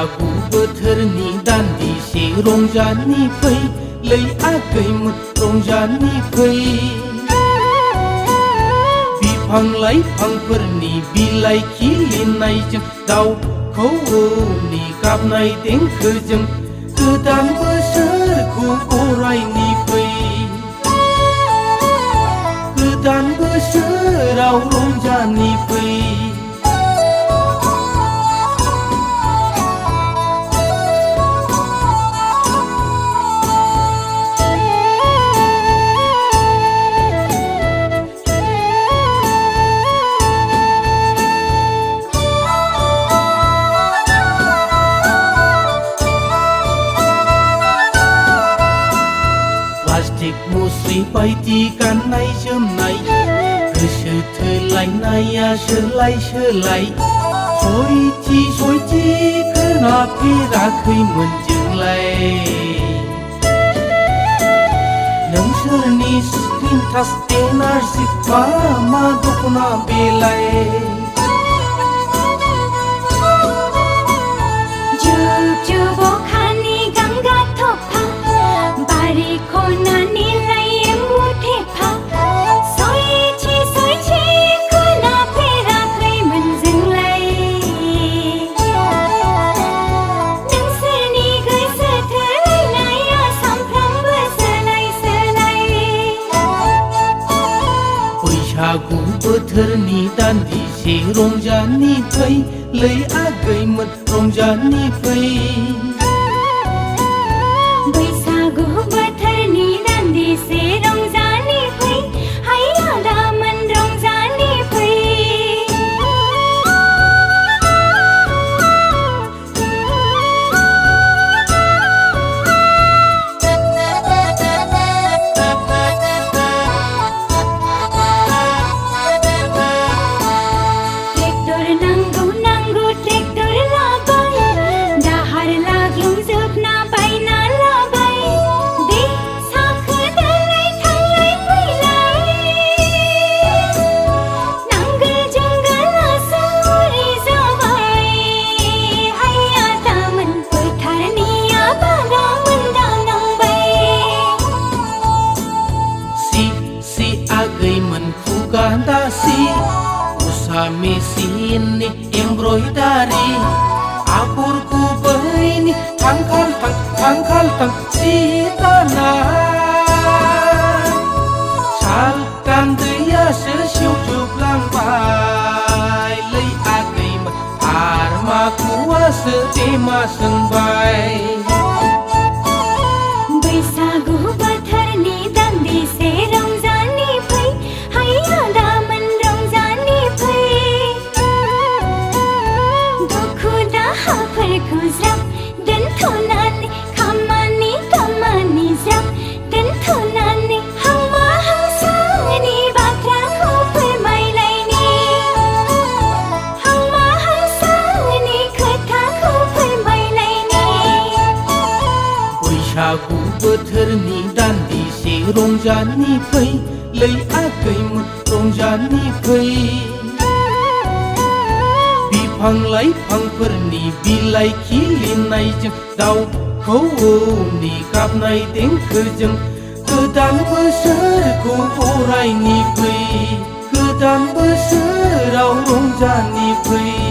बैसागु बोथोरनि दान्दिसे रंजानि फै लै आगैमोन रंजानि फै बिफां लाइफांफोरनि बिलाइ खिलिनायजों दाउ खौवौनि गाबनाय देंखोजों गोदान बोसोरखौ बरायनि फै गोदान बोसोराव रंजानि फै प्लास्टिक मुस्रि बायदि गाननाय जोमनाय गोसो थोलायनाया सोलाय सोलाय सयथि खोनाफेराखैमोन जोंलाय नोंसोरनि स्क्रिन टाच एनार्जि मा दख'ना बेलाय बैसागु बोथोरनि दान्दिसे रंजानि फै लै आगैमोन रंजानि फै बैसागु बोथोरनि दान्दिसे रंजानि फै हाय आदामोन रंजानि फै आगैमोन खुगा दासि उसा मेसिननि एमब्रयदारि आगर गुबैनि थांखाल सि दानाय साल गान्दैयासो सेवजोबलांबाय लै आगैमोन आर माखुवासो मा सोंबाय बैसागु बोथोरनि दान्दिसे रंजानि फै हाय आदामोन रंजानि फै दुखु दाहाफोरखौ ज्राब दोनथ'नानै खामानि ज्राब दोनथ'नानै हांमा हांसानि बाथ्राखौ फोरमायलायनि हांमा हांसानि खोथाखौ फोरमायलायनि बैसागु बोथोरनि दान्दिसे रंजानि फै लै आगैमोन रंजानि फै बिफां लाइफांफोरनि बिलाइ खिलिनायजों दाउ खौवौनि गाबनाय देंखोजों गोदान बोसोरखौ बरायनि फै गोदान बोसोराव रंजानि फै